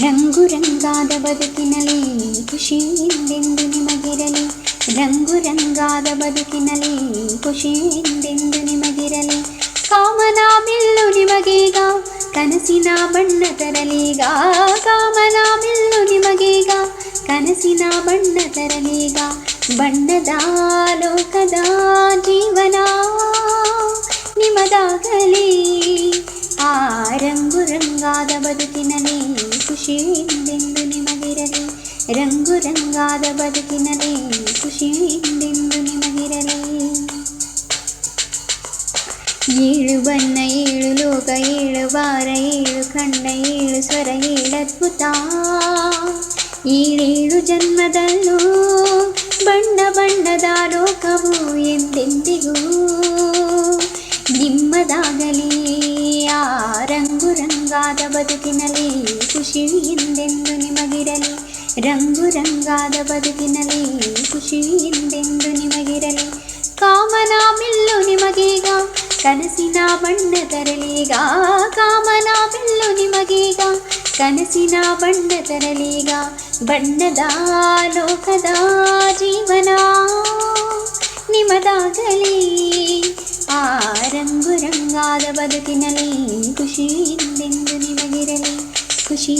ರಂಗು ರಂಗಾದ ಬದುಕಿನಲ್ಲಿ ಖುಷಿಯಿಂದೆಂದು ನಿಮಗಿರಲಿ, ರಂಗು ರಂಗಾದ ಬದುಕಿನಲ್ಲಿ ಖುಷಿಯಿಂದೆಂದು ನಿಮಗಿರಲಿ. ಕಾಮನ ಬಿಲ್ಲು ನಿಮಗೀಗ ಕನಸಿನ ಬಣ್ಣ ತರಲೀಗ, ಕಾಮನ ಬಿಲ್ಲು ನಿಮಗೀಗ ಕನಸಿನ ಬಣ್ಣ ತರಲೀಗ. ಬಣ್ಣದ ಲೋಕದ ಜೀವನ ನಿಮದಾಗಲಿ, ಆ ರಂಗು ರಂಗಾದ ಬದುಕಿನಲ್ಲಿ ಖುಷಿಯಿಂದೆಂದು ನಿಮಗಿರಲಿ, ರಂಗು ರಂಗಾದ ಬದುಕಿನಲ್ಲಿ ಖುಷಿಯಿಂದೆಂದು ನಿಮಗಿರಲಿ. ಏಳು ಬಣ್ಣ ಏಳು ಲೋಕ ಏಳು ವಾರ ಏಳು ಖಂಡ ಏಳು ಸ್ವರ ಏಳದ್ಭುತ, ಏಳೇಳು ಜನ್ಮದಲ್ಲೂ ಬಣ್ಣ ಬಣ್ಣದ ಲೋಕವು ಎಂದೆಂದಿಗೂ ನಿಮ್ಮದಾಗಲಿ. ಆ ರಂಗು ರಂಗಾದ ಬದುಕಿನಲ್ಲಿ ಖುಷಿಯಿಂದೆಂದು ನಿಮಗಿರಲಿ, ರಂಗು ರಂಗಾದ ಬದುಕಿನಲ್ಲಿ ಖುಷಿಯಿಂದೆಂದು ನಿಮಗಿರಲಿ. ಕಾಮನ ಬಿಲ್ಲು ನಿಮಗೀಗ ಕನಸಿನ ಬಣ್ಣ ತರಲೀಗ, ಕಾಮನ ಬಿಲ್ಲು ನಿಮಗೀಗ ಕನಸಿನ ಬಣ್ಣ ತರಲೀಗ. ಬಣ್ಣದ ಲೋಕದ ಜೀವನ ನಿಮದಾಗಲಿ, ಆ ರಂಗು ರಂಗಾದ ಬದುಕಿನಲ್ಲಿ ಖುಷಿಯಿಂದೆಂದು ನಿಮಗಿರಲಿ, ಖುಷಿ